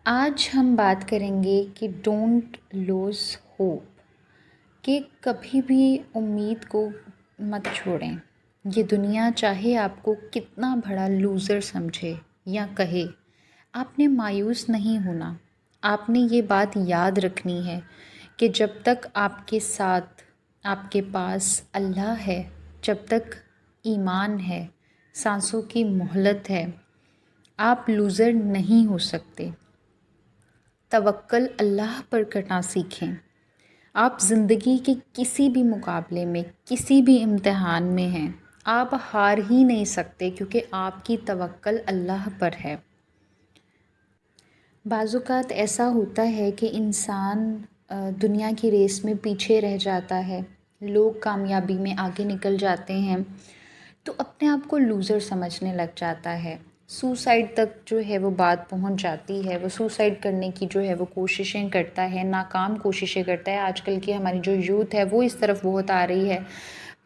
آج ہم بات کریں گے کہ ڈونٹ لوز ہوپ، کہ کبھی بھی امید کو مت چھوڑیں۔ یہ دنیا چاہے آپ کو کتنا بڑا لوزر سمجھے یا کہے، آپ نے مایوس نہیں ہونا۔ آپ نے یہ بات یاد رکھنی ہے کہ جب تک آپ کے ساتھ آپ کے پاس اللہ ہے، جب تک ایمان ہے، سانسوں کی مہلت ہے، آپ لوزر نہیں ہو سکتے۔ توکل اللہ پر کرنا سیکھیں۔ آپ زندگی کے کسی بھی مقابلے میں، کسی بھی امتحان میں ہیں، آپ ہار ہی نہیں سکتے کیونکہ آپ کی توکل اللہ پر ہے۔ بعض اوقات ایسا ہوتا ہے کہ انسان دنیا کی ریس میں پیچھے رہ جاتا ہے، لوگ کامیابی میں آگے نکل جاتے ہیں تو اپنے آپ کو لوزر سمجھنے لگ جاتا ہے۔ سوسائڈ تک جو ہے وہ بات پہنچ جاتی ہے، وہ سوسائڈ کرنے کی جو ہے وہ کوششیں کرتا ہے، ناکام کوششیں کرتا ہے۔ آج کل کی ہماری جو یوتھ ہے وہ اس طرف بہت آ رہی ہے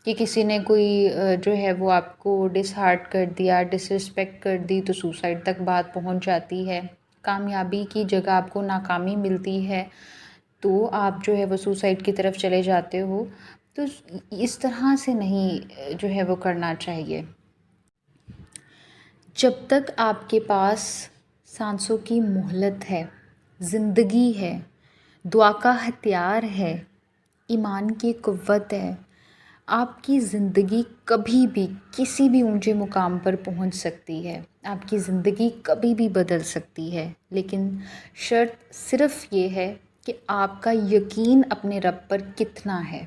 کہ کسی نے کوئی جو ہے وہ آپ کو ڈس ہارٹ کر دیا، ڈس رسپیکٹ کر دی تو سوسائڈ تک بات پہنچ جاتی ہے۔ کامیابی کی جگہ آپ کو ناکامی ملتی ہے تو آپ جو ہے وہ سوسائڈ کی طرف چلے جاتے ہو۔ تو اس طرح سے نہیں جو ہے وہ کرنا چاہیے۔ جب تک آپ کے پاس سانسوں کی مہلت ہے، زندگی ہے، دعا کا ہتھیار ہے، ایمان کی قوت ہے، آپ کی زندگی کبھی بھی کسی بھی اونچے مقام پر پہنچ سکتی ہے، آپ کی زندگی کبھی بھی بدل سکتی ہے۔ لیکن شرط صرف یہ ہے کہ آپ کا یقین اپنے رب پر کتنا ہے،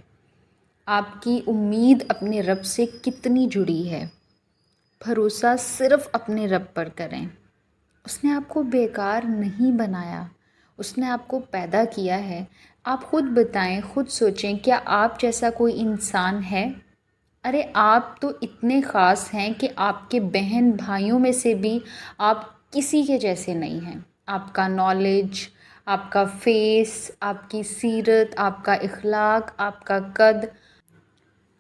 آپ کی امید اپنے رب سے کتنی جڑی ہے۔ بھروسہ صرف اپنے رب پر کریں۔ اس نے آپ کو بیکار نہیں بنایا، اس نے آپ کو پیدا کیا ہے۔ آپ خود بتائیں، خود سوچیں، کیا آپ جیسا کوئی انسان ہے؟ ارے آپ تو اتنے خاص ہیں کہ آپ کے بہن بھائیوں میں سے بھی آپ کسی کے جیسے نہیں ہیں۔ آپ کا نالج، آپ کا فیس، آپ کی سیرت، آپ کا اخلاق، آپ کا قد،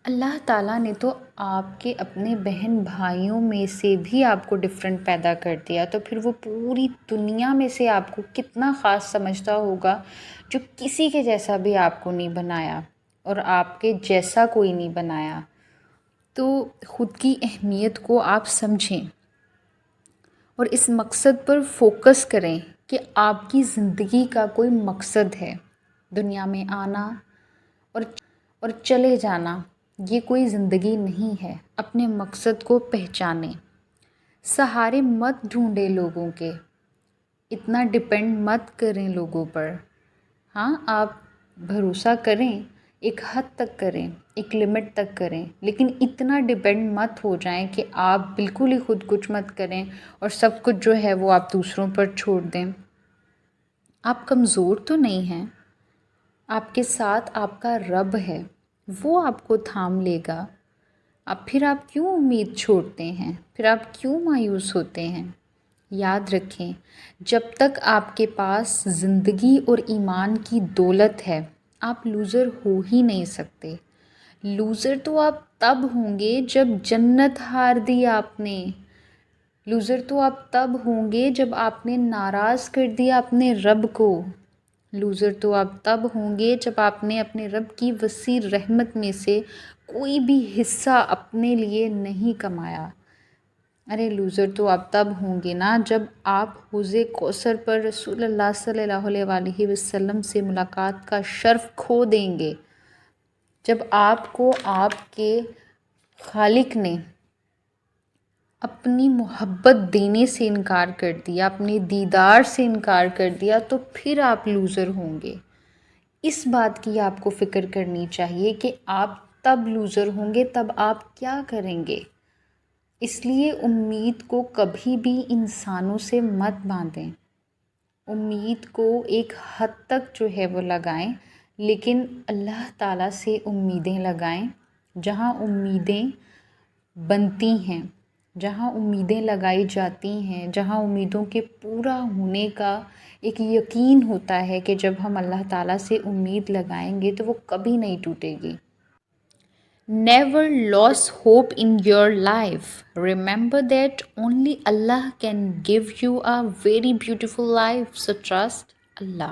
اللہ تعالیٰ نے تو آپ کے اپنے بہن بھائیوں میں سے بھی آپ کو ڈفرینٹ پیدا کر دیا، تو پھر وہ پوری دنیا میں سے آپ کو کتنا خاص سمجھتا ہوگا جو کسی کے جیسا بھی آپ کو نہیں بنایا اور آپ کے جیسا کوئی نہیں بنایا۔ تو خود کی اہمیت کو آپ سمجھیں اور اس مقصد پر فوکس کریں کہ آپ کی زندگی کا کوئی مقصد ہے۔ دنیا میں آنا اور چلے جانا یہ کوئی زندگی نہیں ہے۔ اپنے مقصد کو پہچانیں، سہارے مت ڈھونڈیں لوگوں کے، اتنا ڈپینڈ مت کریں لوگوں پر۔ ہاں، آپ بھروسہ کریں، ایک حد تک کریں، ایک لمٹ تک کریں، لیکن اتنا ڈپینڈ مت ہو جائیں کہ آپ بالکل ہی خود کچھ مت کریں اور سب کچھ جو ہے وہ آپ دوسروں پر چھوڑ دیں۔ آپ کمزور تو نہیں ہیں، آپ کے ساتھ آپ کا رب ہے، وہ آپ کو تھام لے گا۔ اب پھر آپ کیوں امید چھوڑتے ہیں؟ پھر آپ کیوں مایوس ہوتے ہیں؟ یاد رکھیں، جب تک آپ کے پاس زندگی اور ایمان کی دولت ہے، آپ لوزر ہو ہی نہیں سکتے۔ لوزر تو آپ تب ہوں گے جب جنت ہار دی آپ نے۔ لوزر تو آپ تب ہوں گے جب آپ نے ناراض کر دیا اپنے رب کو۔ لوزر تو آپ تب ہوں گے جب آپ نے اپنے رب کی وسیع رحمت میں سے کوئی بھی حصہ اپنے لیے نہیں کمایا۔ ارے لوزر تو آپ تب ہوں گے نا جب آپ حوض کوثر پر رسول اللہ صلی اللہ علیہ وسلم سے ملاقات کا شرف کھو دیں گے، جب آپ کو آپ کے خالق نے اپنی محبت دینے سے انکار کر دیا، اپنے دیدار سے انکار کر دیا، تو پھر آپ لوزر ہوں گے۔ اس بات کی آپ کو فکر کرنی چاہیے کہ آپ تب لوزر ہوں گے، تب آپ کیا کریں گے۔ اس لیے امید کو کبھی بھی انسانوں سے مت باندھیں۔ امید کو ایک حد تک جو ہے وہ لگائیں، لیکن اللہ تعالیٰ سے امیدیں لگائیں۔ جہاں امیدیں بنتی ہیں، جہاں امیدیں لگائی جاتی ہیں، جہاں امیدوں کے پورا ہونے کا ایک یقین ہوتا ہے کہ جب ہم اللہ تعالیٰ سے امید لگائیں گے تو وہ کبھی نہیں ٹوٹے گی۔ Never lose hope in your life. Remember that only Allah can give you a very beautiful life. So trust Allah.